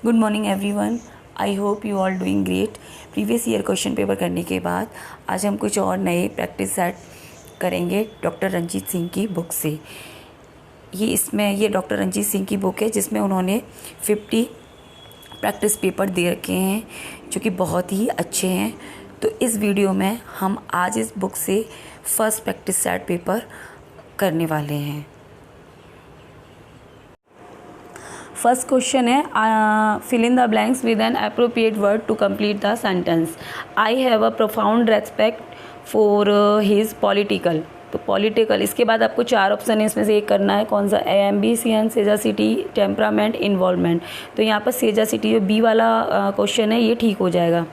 Good morning everyone, I hope you all doing great. Previous year question paper करने के बाद आज हम कुछ और नए प्रैक्टिस सेट करेंगे डॉक्टर रंजीत सिंह की बुक से। ये डॉक्टर रंजीत सिंह की बुक है जिसमें उन्होंने 50 प्रैक्टिस पेपर दे रखे हैं जो कि बहुत ही अच्छे हैं। तो इस वीडियो में हम आज इस बुक से फर्स्ट प्रैक्टिस सेट पेपर करने वाले हैं। फर्स्ट क्वेश्चन है, fill in the blanks with an appropriate word to complete the sentence. I have a profound respect for his political. तो पॉलिटिकल, इसके बाद आपको 4 ऑप्शन है, इसमें से एक करना है। कौन सा? Ambition, sagacity, temperament, involvement. तो यहाँ पर सेजासिटी जो बी वाला क्वेश्चन है ये ठीक हो जाएगा,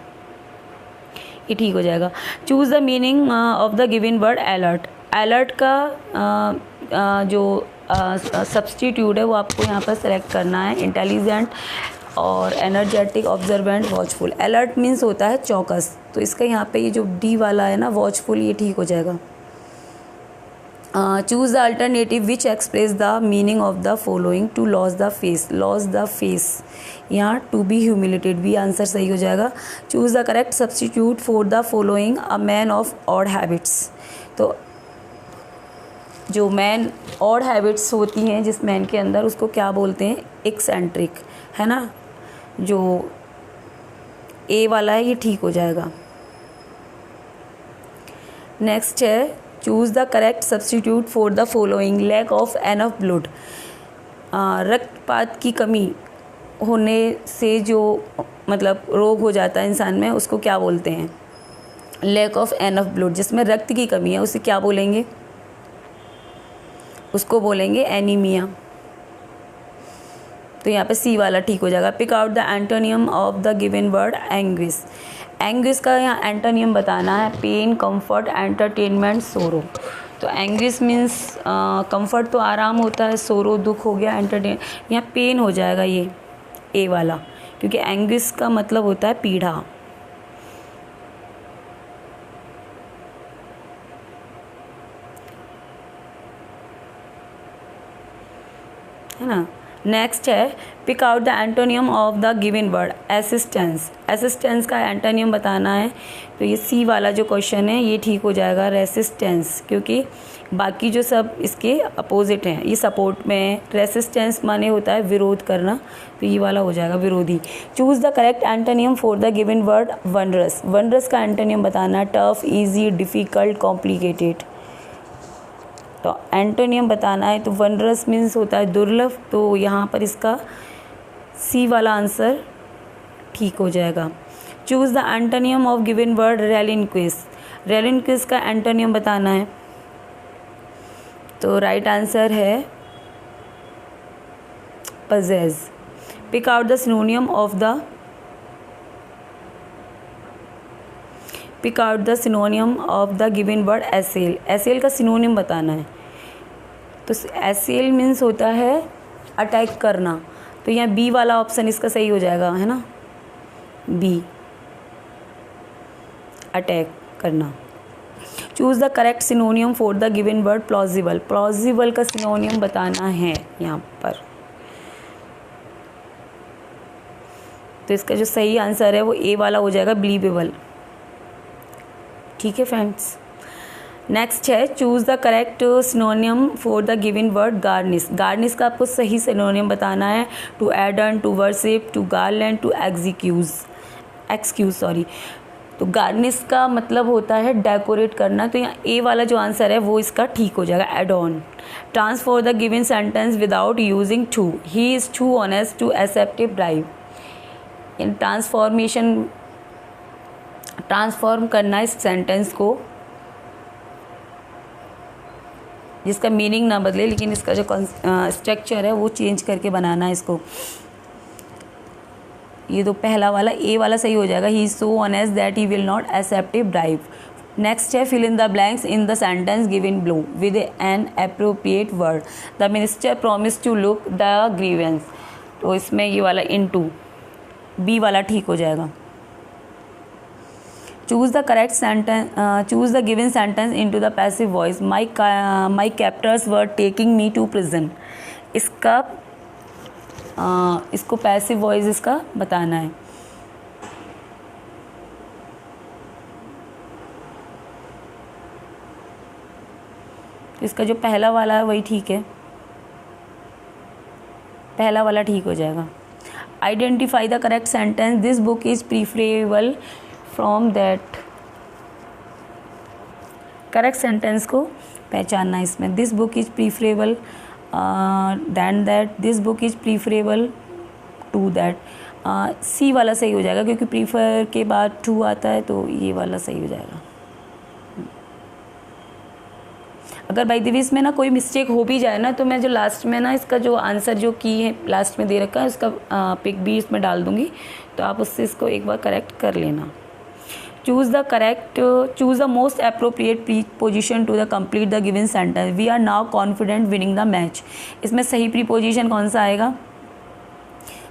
ये ठीक हो जाएगा। Choose the meaning of the given word alert. Alert का जो सब्स्टिट्यूट है वो आपको यहाँ पर सेलेक्ट करना है। इंटेलिजेंट और energetic, observant, watchful. Alert means होता है चौकस, तो इसका यहाँ पे ये जो डी वाला है ना, वॉचफुल, ये ठीक हो जाएगा। Choose the alternative which express the meaning of the following. To lose the face, lose the face, यहाँ to be humiliated, B answer सही हो जाएगा। Choose the correct substitute for the following. A man of odd habits. तो जो man odd habits होती हैं जिस man के अंदर, उसको क्या बोलते हैं? एक्सेंट्रिक, है ना। जो ए वाला है ये ठीक हो जाएगा। नेक्स्ट है, choose the correct substitute for the following. Lack of enough blood, रक्तपात की कमी होने से जो मतलब रोग हो जाता है इंसान में, उसको क्या बोलते हैं? लैक ऑफ एनफ ब्लड, जिसमें रक्त की कमी है उसे क्या बोलेंगे? उसको बोलेंगे एनीमिया। तो यहाँ पे सी वाला ठीक हो जाएगा। Pick out the antonym of the given word. Anguish, anguish का यहाँ एंटोनियम बताना है। पेन, कंफर्ट, एंटरटेनमेंट, सोरो। तो एंग्विश मीन्स कंफर्ट तो आराम होता है, सोरो दुख हो गया, एंटरटेन यहाँ पेन हो जाएगा, ये ए वाला, क्योंकि एंग्विश का मतलब होता है पीड़ा, है ना। नेक्स्ट है, pick out the antonym of the given word. Assistance, assistance का एंटोनियम बताना है। तो ये सी वाला जो क्वेश्चन है ये ठीक हो जाएगा, रेसिस्टेंस, क्योंकि बाकी जो सब इसके अपोजिट हैं। ये सपोर्ट में, रेसिस्टेंस माने होता है विरोध करना, तो ये वाला हो जाएगा विरोधी। Choose the correct antonym for the given word. Wondrous, wondrous का एंटोनियम बताना है। Tough, easy, difficult, complicated. तो एंटोनियम बताना है। तो वंडरस मीन्स होता है दुर्लभ, तो यहाँ पर इसका सी वाला आंसर ठीक हो जाएगा। Choose the antonym of given word. Relinquish, relinquish का एंटोनियम बताना है। तो राइट आंसर है possess. Pick out the synonym of the, pick out the synonym of the given word. Assail, assail का सिनोनियम बताना है। तो एसेल मीन्स होता है अटैक करना, तो यहाँ बी वाला ऑप्शन इसका सही हो जाएगा, है ना, बी, अटैक करना। Choose the correct synonym for the given word. Plausible, plausible का सिनोनियम बताना है यहाँ पर। तो इसका जो सही आंसर है वो ए वाला हो जाएगा, बिलीवेबल। ठीक है फ्रेंड्स। नेक्स्ट है, choose the correct synonym for the given word. Garnish, garnish का आपको सही सिनोनियम बताना है। To adorn, to worship, to garland, to excuse sorry. तो गार्निश का मतलब होता है डेकोरेट करना, तो यहाँ ए वाला जो आंसर है वो इसका ठीक हो जाएगा, adorn. Transform the given sentence without using too. He is too honest to accept a bribe. In transformation, transform करना इस सेंटेंस को, जिसका मीनिंग ना बदले लेकिन इसका जो स्ट्रक्चर है वो चेंज करके बनाना है इसको। ये तो पहला वाला, ए वाला सही हो जाएगा। He is so honest that he will not accept a bribe. Next है, fill in the blanks in the sentence given below with an appropriate word. The minister promise to look the grievance. तो इसमें ये वाला into, B वाला ठीक हो जाएगा। Choose the correct sentence. Choose the given sentence into the passive voice. My captors were taking me to prison. इसका इसको पैसिव वॉइस इसका बताना है। तो इसका जो पहला वाला है वही ठीक है, पहला वाला ठीक हो जाएगा। Identify the correct sentence, this book is preferable from that. Correct sentence को पहचानना इसमें, this book is preferable than that, this book is preferable to that. C वाला सही हो जाएगा क्योंकि प्रीफर के बाद टू आता है, तो ये वाला सही हो जाएगा। अगर बाई द वे इसमें ना कोई मिस्टेक हो भी जाए ना, तो मैं जो लास्ट में ना इसका जो आंसर जो की है लास्ट में दे रखा है उसका पिक भी इसमें डाल दूंगी, तो आप उससे इसको एक बार करेक्ट कर लेना। Choose the most appropriate preposition to the complete the given sentence, we are now confident winning the match. इसमें सही प्रीपोजिशन कौन सा आएगा?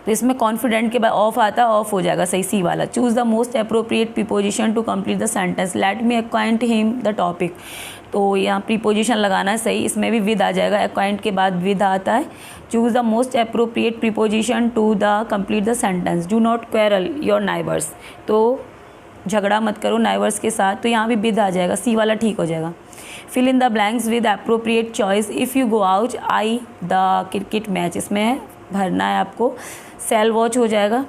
तो इसमें कॉन्फिडेंट के बाद ऑफ आता है, ऑफ हो जाएगा सही, सी वाला। Choose the most appropriate preposition to complete the sentence, let me acquaint him the topic. तो यहाँ प्रीपोजिशन लगाना है सही, इसमें भी विद आ जाएगा, एक्वाइंट के बाद विद आता है। Choose the most appropriate preposition to the complete the sentence, do not quarrel your neighbours. तो झगड़ा मत करो नाइबर्स के साथ, तो यहाँ भी विद आ जाएगा, सी वाला ठीक हो जाएगा। Fill in the blanks with appropriate choice, if you go out I the cricket match. इसमें भरना है आपको, सेल वॉच हो जाएगा,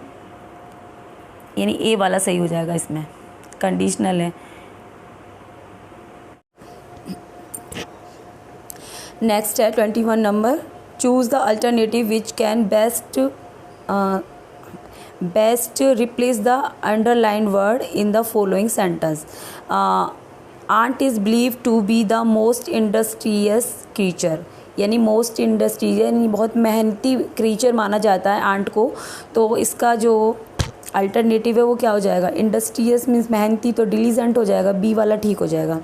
यानी ए वाला सही हो जाएगा, इसमें कंडीशनल है। नेक्स्ट है 21 number, choose the alternative which can best replace the underline word in the following sentence. Ant is believe to be the most industrious creature, यानी मोस्ट इंडस्ट्रियस यानी बहुत मेहनती क्रीचर माना जाता है आंट को। तो इसका जो अल्टरनेटिव है वो क्या हो जाएगा? इंडस्ट्रियस मीन्स मेहनती, तो डिलीजेंट हो जाएगा, बी वाला ठीक हो जाएगा,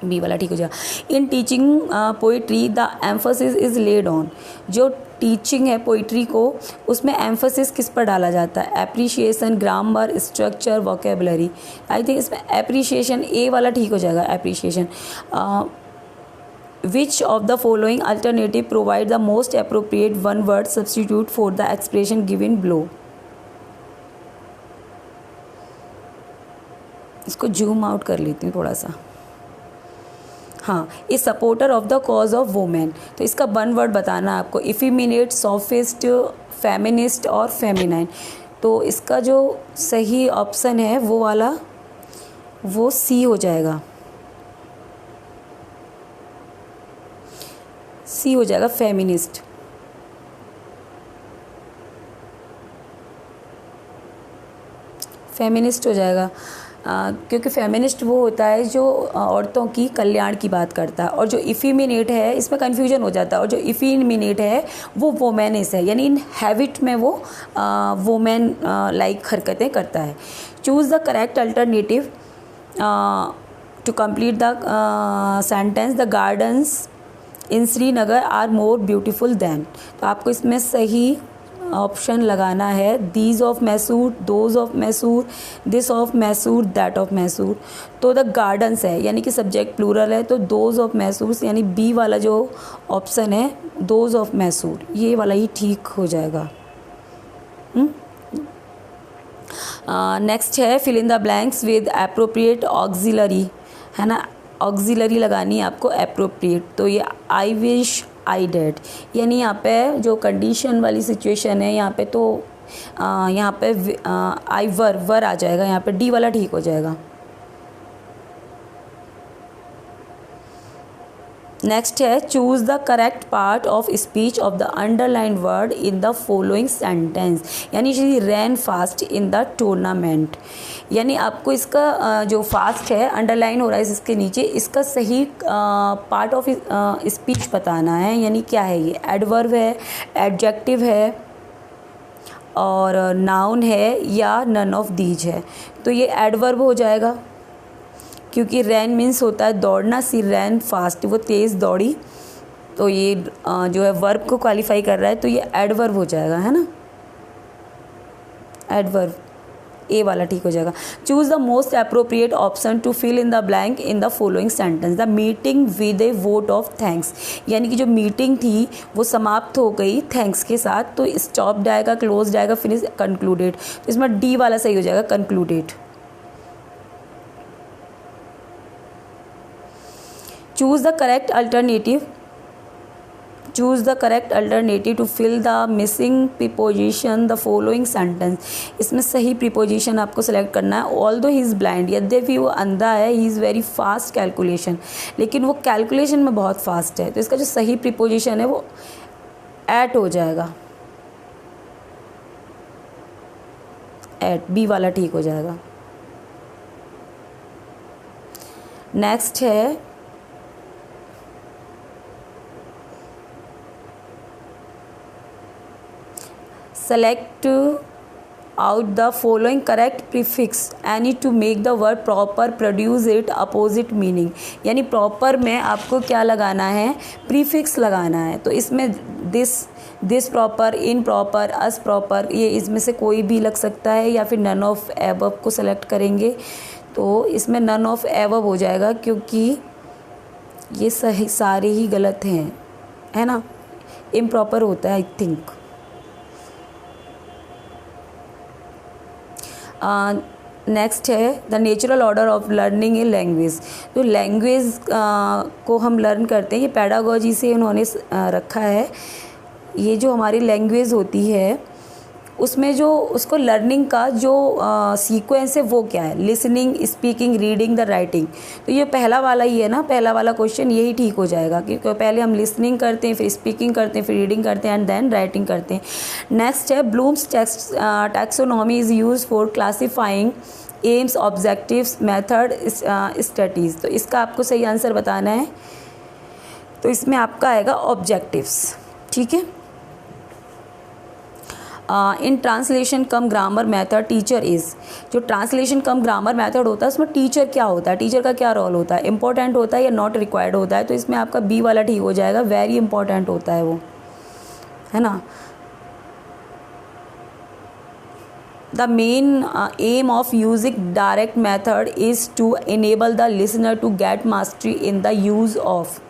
बी वाला ठीक हो जाएगा। In teaching poetry the emphasis is laid on, जो टीचिंग है पोइट्री को उसमें एम्फोसिस किस पर डाला जाता है? Appreciation, grammar, structure, vocabulary. I think इसमें एप्रिशिएशन, ए वाला ठीक हो जाएगा, appreciation. Which of the following alternative provide the most appropriate one word substitute for the expression given below. इसको जूम आउट कर लेती हूँ थोड़ा सा। हाँ, ए supporter of the cause of women, तो इसका वन वर्ड बताना है आपको, इफिमिनेट, सॉफिस्ट, फेमिनिस्ट और फेमिनाइन। तो इसका जो सही ऑप्शन है वो वाला, वो सी हो जाएगा, सी हो जाएगा, फेमिनिस्ट। फेमिनिस्ट हो जाएगा, क्योंकि फेमिनिस्ट वो होता है जो औरतों की कल्याण की बात करता है, और जो इफिमिनेट है इसमें कन्फ्यूजन हो जाता है, और जो इफिमिनेट है वो वोमेनिस है, यानी इन हैबिट में वो वोमेन लाइक हरकतें करता है। Choose the correct alternative to complete the sentence, the gardens in Srinagar are more beautiful than. तो आपको इसमें सही ऑप्शन लगाना है, these of Mysore, those of Mysore, this of Mysore, that of Mysore. तो द गार्डन्स है यानी कि सब्जेक्ट प्लूरल है, तो दोज ऑफ मैसूर यानी बी वाला जो ऑप्शन है दोज ऑफ मैसूर, ये वाला ही ठीक हो जाएगा। नेक्स्ट है fill in the blanks with appropriate auxiliary, है ना, ऑक्सिलरी लगानी है आपको एप्रोप्रिएट। तो ये आई विश, आई डेड, यानी यहाँ पे जो कंडीशन वाली सिचुएशन है यहाँ पे, तो यहाँ पे आई वर आ जाएगा, यहाँ पे डी वाला ठीक हो जाएगा। नेक्स्ट है choose the correct part of speech of the underline word in the following sentence, यानी she ran fast in the tournament, यानी आपको इसका जो फास्ट है अंडरलाइन हो रहा है इसके नीचे, इसका सही पार्ट ऑफ स्पीच बताना है, यानी क्या है ये, एडवर्ब है, एडजेक्टिव है और नाउन है या नन ऑफ दीज है। तो ये एडवर्ब हो जाएगा क्योंकि रैन मीन्स होता है दौड़ना, सी रैन फास्ट, वो तेज़ दौड़ी, तो ये जो है वर्ब को क्वालिफाई कर रहा है, तो ये एडवर्ब हो जाएगा, है ना, एडवर्ब। ए वाला ठीक हो जाएगा। Choose the most appropriate option to fill in the blank in the following sentence. The meeting with a vote of thanks, यानी कि जो मीटिंग थी वो समाप्त हो गई थैंक्स के साथ, तो स्टॉप आएगा, क्लोज आएगा, फिनिश, कंक्लूडेड। तो इसमें डी वाला सही हो जाएगा, concluded. Choose the correct alternative, choose the correct alternative to fill the missing preposition the following sentence। इसमें सही preposition आपको select करना है। although he is blind, यद्यपि वो अंधा है, he is very fast calculation, लेकिन वो calculation में बहुत fast है, तो इसका जो सही preposition है वो at हो जाएगा, at, बी वाला ठीक हो जाएगा। नेक्स्ट है select out the following correct prefix any to make the word proper produce it opposite meaning। यानी proper में आपको क्या लगाना है, prefix लगाना है। तो इसमें this proper, in proper, us proper, ये इसमें से कोई भी लग सकता है, या फिर none of above को select करेंगे तो इसमें none of above हो जाएगा, क्योंकि ये सही सारे ही गलत हैं, है ना। improper होता है आई थिंक। नेक्स्ट है the natural order of learning a language. तो लैंग्वेज को हम लर्न करते हैं, ये पैडागोजी से उन्होंने रखा है। ये जो हमारी लैंग्वेज होती है उसमें जो उसको लर्निंग का जो सीक्वेंस है वो क्या है, listening, speaking, reading, the writing. तो ये पहला वाला ही है ना, पहला वाला क्वेश्चन यही ठीक हो जाएगा, क्योंकि पहले हम लिसनिंग करते हैं, फिर स्पीकिंग करते हैं, फिर रीडिंग करते हैं एंड देन राइटिंग करते हैं। नेक्स्ट है Bloom's taxonomy is use for classifying aims, objectives, method, studies. तो इसका आपको सही आंसर बताना है, तो इसमें आपका आएगा ऑब्जेक्टिव्स, ठीक है। In translation come grammar method teacher is. जो ट्रांसलेशन कम ग्रामर मेथड होता है उसमें टीचर क्या होता है, टीचर का क्या रोल होता है, इंपॉर्टेंट होता है या नॉट रिक्वायर्ड होता है। तो इसमें आपका बी वाला ठीक हो जाएगा, वेरी इंपॉर्टेंट होता है वो, है ना। The main aim of using direct method is to enable the listener to get mastery in the use of,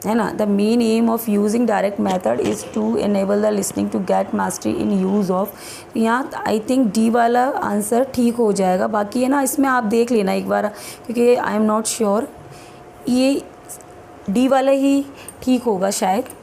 है ना। The main aim of using direct method is to enable the listening to get mastery in use of. यहाँ I think D वाला answer ठीक हो जाएगा। बाकी है ना, इसमें आप देख लेना एक बार, क्योंकि आई एम नॉट श्योर, ये डी वाला ही ठीक होगा शायद।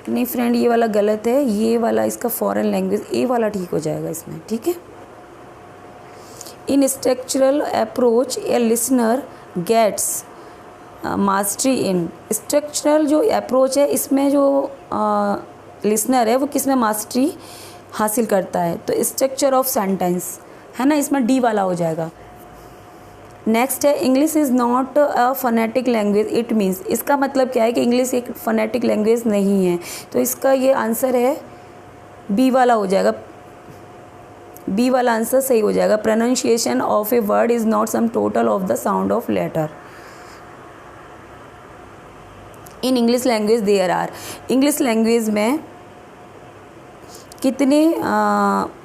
नहीं फ्रेंड, ये वाला गलत है, ये वाला इसका फॉरेन लैंग्वेज, ए वाला ठीक हो जाएगा इसमें, ठीक है। In structural approach a listener gets mastery in. Structural जो अप्रोच है इसमें जो लिसनर है वो किस में मास्टरी हासिल करता है, तो स्ट्रक्चर ऑफ सेंटेंस, है ना, इसमें डी वाला हो जाएगा। नेक्स्ट है English is not a phonetic language, it means, इसका मतलब क्या है कि इंग्लिश एक फोनेटिक लैंग्वेज नहीं है। तो इसका ये आंसर है बी वाला हो जाएगा, बी वाला आंसर सही हो जाएगा। Pronunciation of a word is not some total of the sound of letter. In English language there are, English language में कितने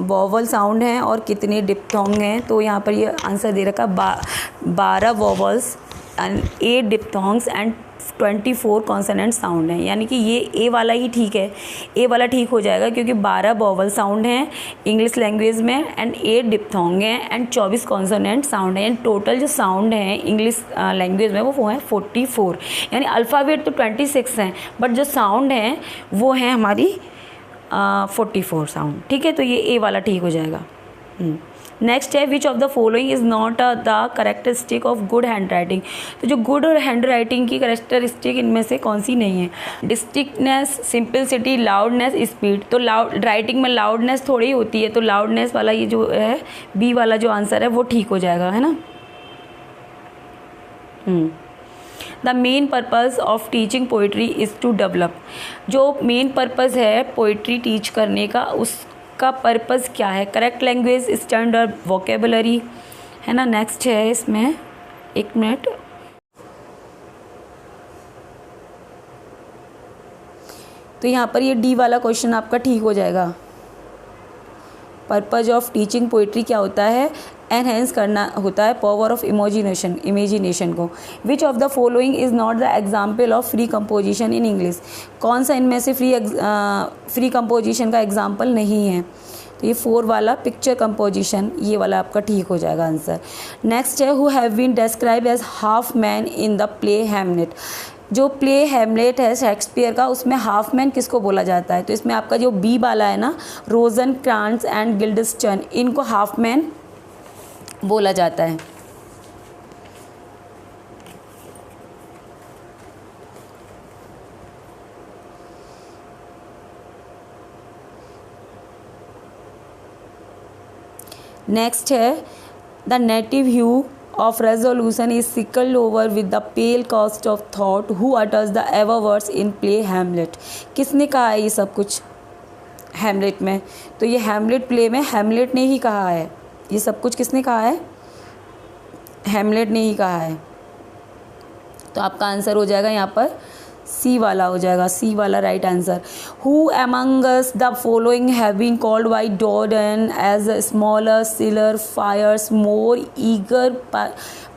वॉवल साउंड हैं और कितने डिप्थोंग हैं। तो यहाँ पर ये आंसर दे रखा 12 vowels and 8 diphthongs and 24 consonant sound हैं, यानी कि ये ए वाला ही ठीक है, ए वाला ठीक हो जाएगा, क्योंकि 12 वॉवल साउंड हैं इंग्लिश लैंग्वेज में एंड 8 डिप्थोंग हैं एंड 24 कॉन्सोनेंट साउंड हैं। एंड टोटल जो साउंड हैं इंग्लिश लैंग्वेज में वो हैं 44, यानी अल्फ़ाबेट तो 26 हैं, बट जो साउंड हैं वो हैं हमारी 44 साउंड, ठीक है। तो ये ए वाला ठीक हो जाएगा। नेक्स्ट है which of the following is not the characteristic of good hand writing. तो जो गुड हैंड राइटिंग की करेक्टरिस्टिक इनमें से कौन सी नहीं है, डिस्टिंक्टनेस, सिंपलिसिटी, लाउडनेस, स्पीड। तो लाउड राइटिंग में लाउडनेस थोड़ी होती है, तो लाउडनेस वाला ये जो है बी वाला जो आंसर है वो ठीक हो जाएगा, है ना। The main purpose of teaching poetry is to develop, जो मेन पर्पज़ है पोइट्री टीच करने का उसका पर्पज़ क्या है? करेक्ट लैंग्वेज, स्टैंडर्ड वोकेबुलरी, है ना। नेक्स्ट है इसमें, एक मिनट, तो यहाँ पर ये डी वाला क्वेश्चन आपका ठीक हो जाएगा। पर्पज़ ऑफ टीचिंग पोइट्री क्या होता है? एनहेंस करना होता है पावर ऑफ इमेजिनेशन को। Which of the following is not the example of free composition in English, कौन सा इनमें से फ्री कंपोजिशन का एग्जाम्पल नहीं है? तो ये 4 वाला पिक्चर कंपोजिशन, ये वाला आपका ठीक हो जाएगा आंसर। नेक्स्ट है, who have been describe as half man in the play Hamlet, जो प्ले हैमलेट है शेक्सपियर का, उसमें हाफ मैन किसको बोला जाता है? तो इसमें आपका जो बी वाला है ना, रोज़नक्रांट्ज़ एंड गिल्डेस्टर्न, इनको हाफ मैन बोला जाता है। नेक्स्ट है, the native hue of resolution is sickled over with the pale cast of thought who utters the ever words in play Hamlet। किसने कहा है ये सब कुछ हैमलेट में? तो ये हैमलेट प्ले में हैमलेट ने ही कहा है, ये सब कुछ किसने कहा है? हैमलेट ने ही कहा है। तो आपका आंसर हो जाएगा यहाँ पर सी वाला हो जाएगा, सी वाला right answer. Who among us the following have been called by Dryden as smaller cellar fires more eager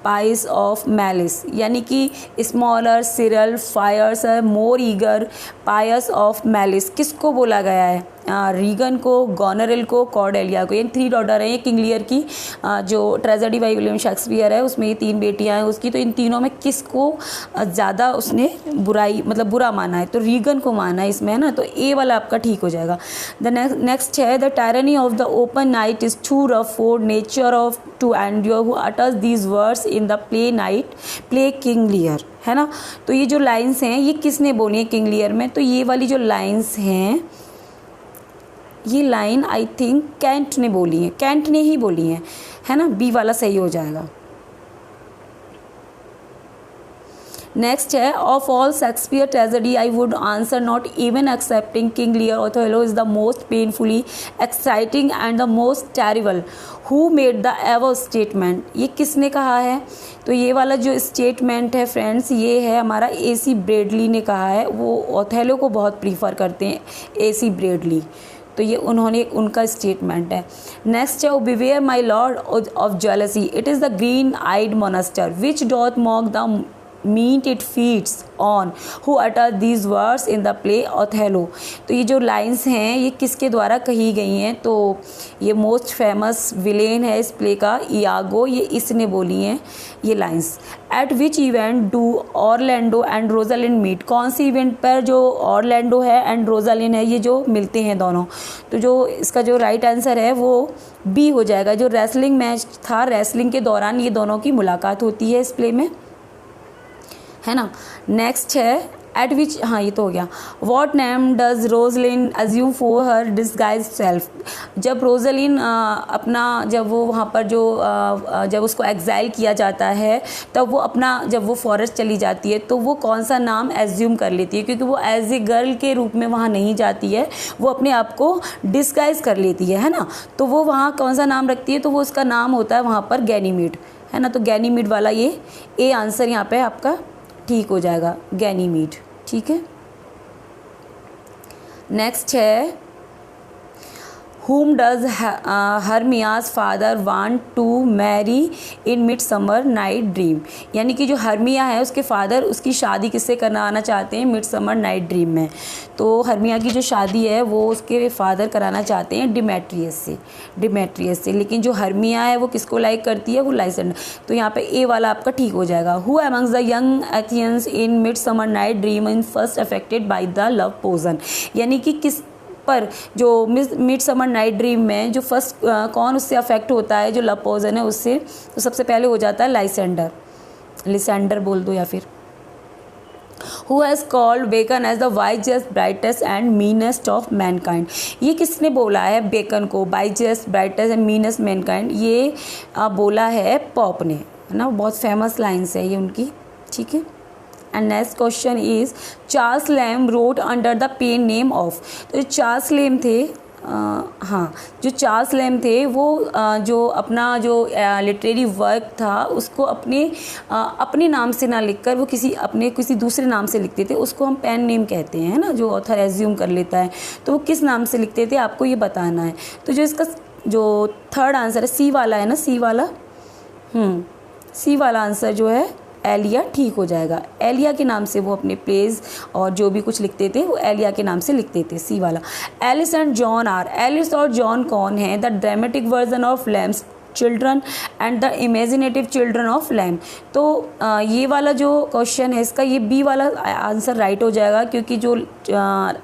pies of malice, यानी कि smaller serial fires more eager pies of malice किसको बोला गया है? रीगन को, गॉनरेल को, Cordelia को। ये 3 डॉटर हैं, ये किंग लियर की जो ट्रेजेडी बाय विलियम शेक्सपियर है उसमें ये 3 बेटियां हैं उसकी। तो इन तीनों में किसको ज़्यादा उसने बुराई मतलब बुरा माना है? तो रीगन को माना है इसमें, है ना। तो ए वाला आपका ठीक हो जाएगा। द नेक्स्ट है, the tyranny of the open night is too rough for nature of to endure who utters these words in the play night play King Lear, है ना। तो ये जो लाइन्स हैं ये किसने बोली है किंग लियर में? तो ये वाली जो लाइन्स हैं, ये लाइन आई थिंक कैंट ने बोली है, कैंट ने ही बोली है ना। बी वाला सही हो जाएगा। नेक्स्ट है, of all Shakespeare tragedy I would answer not even accepting King Lear Othello is the most painfully exciting and the most terrible who made the ever statement, ये किसने कहा है? तो ये वाला जो स्टेटमेंट है फ्रेंड्स, ये है हमारा AC ब्रेडली ने कहा है। वो ओथेलो को बहुत प्रीफर करते हैं, AC ब्रेडली, तो ये उन्होंने उनका स्टेटमेंट है। नेक्स्ट है, beware my lord of jealousy it is the green eyed monster which doth mock the meat it feeds on who utter these words in the play Othello. तो ये जो lines हैं ये किसके द्वारा कही गई हैं? तो ये मोस्ट फेमस विलेन है इस प्ले का, इयागो, ये इसने बोली हैं ये lines. At which event do Orlando and Rosalind meet, कौन सी इवेंट पर जो ऑरलैंडो है एंड रोजालिन है ये जो मिलते हैं दोनों? तो जो इसका जो राइट आंसर है वो बी हो जाएगा। जो रेसलिंग मैच था, रेसलिंग के दौरान ये दोनों की मुलाकात होती है इस प्ले में, है ना। नेक्स्ट है, एट विच, हाँ ये तो हो गया। What name does Rosalind assume for her disguise self, जब रोजलिन अपना जब वो वहाँ पर जो जब उसको एग्जाइल किया जाता है तब वो अपना जब वो फॉरेस्ट चली जाती है तो वो कौन सा नाम एज्यूम कर लेती है? क्योंकि वो एज ए गर्ल के रूप में वहाँ नहीं जाती है, वो अपने आप को डिस्गाइज कर लेती है ना। तो वो वहाँ कौन सा नाम रखती है? तो वो उसका नाम होता है वहाँ पर गैनीमीड, है ना। तो गैनीमीड वाला ये ए आंसर यहाँ पे आपका ठीक हो जाएगा, गैनीमीड, ठीक है। नेक्स्ट है, whom does Hermia's father want to marry in Midsummer Night Dream, यानी कि जो हर्मिया है उसके फादर उसकी शादी किससे कराना चाहते हैं? मिडसमर नाइट ड्रीम में। तो हर्मिया की जो शादी है वो उसके फादर कराना चाहते हैं डिमेट्रियस से, लेकिन जो हर्मिया है वो किसको लाइक करती है? वो लाइसेंडर। तो यहाँ पे ए वाला आपका ठीक हो जाएगा। Who amongst the young Athenians in Midsummer Night Dream in first affected by the love poison, यानी कि किस पर जो मिडसमर नाइट ड्रीम में जो फर्स्ट कौन उससे अफेक्ट होता है? जो लव पोजन है उससे, तो सबसे पहले हो जाता है लिसेंडर बोल दो या फिर। Who has called Bacon as the wisest brightest and meanest of mankind, ये किसने बोला है बेकन को wisest brightest and meanest mankind? ये बोला है पॉप ने, है ना। बहुत फेमस लाइन्स है ये उनकी, ठीक है। And next question is Charles Lamb wrote under the pen name of. तो जो चार्ल्स लैम्ब थे, हाँ, जो चार्ल्स लैम्ब थे वो जो अपना जो लिटरेरी वर्क था उसको अपने नाम से ना लिखकर वो किसी दूसरे नाम से लिखते थे, उसको हम पेन नेम कहते हैं, है ना, जो ऑथर एज्यूम कर लेता है। तो वो किस नाम से लिखते थे आपको ये बताना है। तो जो इसका जो थर्ड आंसर है सी वाला है ना, सी वाला आंसर जो है एलिया ठीक हो जाएगा। एलिया के नाम से वो अपने प्लेज और जो भी कुछ लिखते थे वो एलिया के नाम से लिखते थे, सी वाला। Alice and John are, Alice और जॉन कौन है? The dramatic version of Lamb's children and the imaginative children of Lamb. तो ये वाला जो क्वेश्चन है इसका, ये बी वाला आंसर राइट हो जाएगा, क्योंकि जो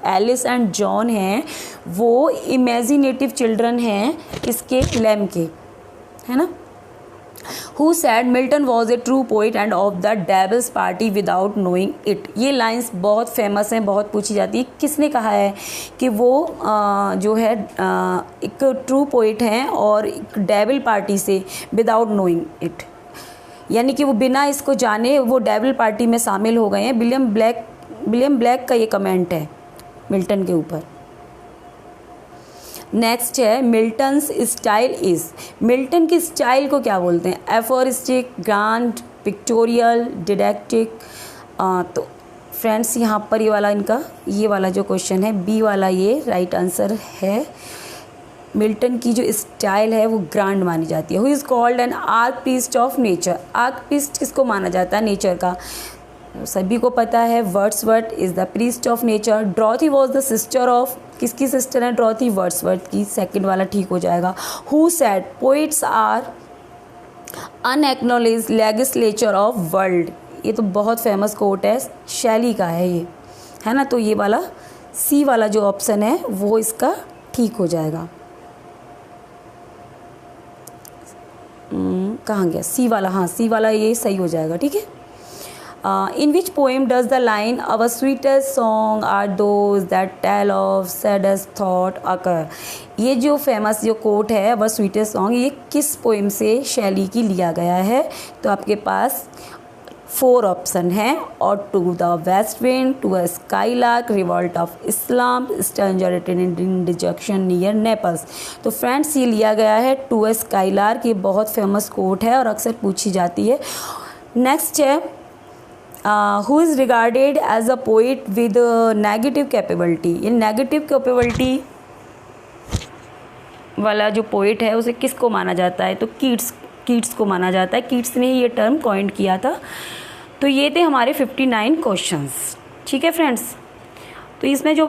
एलिस एंड जॉन हैं वो इमेजिनेटिव चिल्ड्रन हैं किसके? लैम्ब के, है ना। Who said Milton was a true poet and of the devil's party without knowing it? ये लाइंस बहुत फेमस हैं, बहुत पूछी जाती है। किसने कहा है कि वो जो है एक ट्रू पोइट हैं और एक डेविल पार्टी से विदाउट नोइंग इट, यानी कि वो बिना इसको जाने वो डेविल पार्टी में शामिल हो गए हैं। विलियम ब्लैक का ये कमेंट है मिल्टन के ऊपर। नेक्स्ट है मिल्टन्स स्टाइल इज़, मिल्टन की स्टाइल को क्या बोलते हैं? Aphoristic, grand, pictorial, didactic. तो फ्रेंड्स यहाँ पर ये वाला जो क्वेश्चन है बी वाला ये राइट आंसर है। मिल्टन की जो स्टाइल है वो ग्रांड मानी जाती है। Who is called an archpriest of nature, archpriest किसको माना जाता है? नेचर का, सभी को पता है। Wordsworth is the priest of nature. Dorothy was the sister of, किसकी सिस्टर है ड्रॉथी? वर्ड्सवर्थ की, सेकंड वाला ठीक हो जाएगा। Who said poets are unacknowledged legislature of world, ये तो बहुत फेमस कोट है, शैली का है ये, है ना। तो ये वाला सी वाला जो ऑप्शन है वो इसका ठीक हो जाएगा। कहाँ गया सी वाला? हाँ, सी वाला ये सही हो जाएगा, ठीक है। In which poem does the line our sweetest song are those that tell of saddest thought occur? ये जो फेमस जो कोट है our sweetest song, ये किस पोएम से शैली की लिया गया है? तो आपके पास 4 ऑप्शन हैं। और to the west wind, to a skylark, revolt of Islam, stranger in dejection near Naples. तो फ्रेंड्स ये लिया गया है टू अ स्काईलार्क, ये बहुत फेमस कोट है और अक्सर पूछी जाती है। नेक्स्ट है who is regarded as a poet with negative capability, ये नेगेटिव कैपेबिलिटी वाला जो पोइट है उसे किसको माना जाता है? तो कीट्स को माना जाता है। कीट्स ने ये टर्म कॉइन किया था। तो ये थे हमारे 59 क्वेश्चंस, ठीक है फ्रेंड्स। तो इसमें जो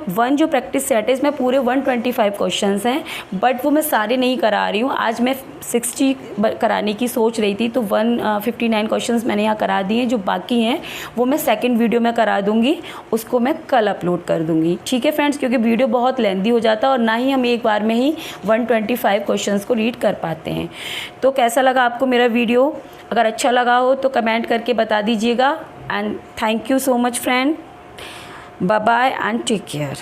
प्रैक्टिस सेट है इसमें पूरे 125 क्वेश्चंस हैं, बट वो मैं सारे नहीं करा रही हूँ। आज मैं 60 कराने की सोच रही थी, तो 159 क्वेश्चंस मैंने यहाँ करा दिए। जो बाकी हैं वो मैं सेकंड वीडियो में करा दूँगी, उसको मैं कल अपलोड कर दूँगी, ठीक है फ्रेंड्स, क्योंकि वीडियो बहुत लेंदी हो जाता है और ना ही हम एक बार में ही 125 क्वेश्चंस को रीड कर पाते हैं। तो कैसा लगा आपको मेरा वीडियो? अगर अच्छा लगा हो तो कमेंट करके बता दीजिएगा। And thank you so much friend, bye bye and take care।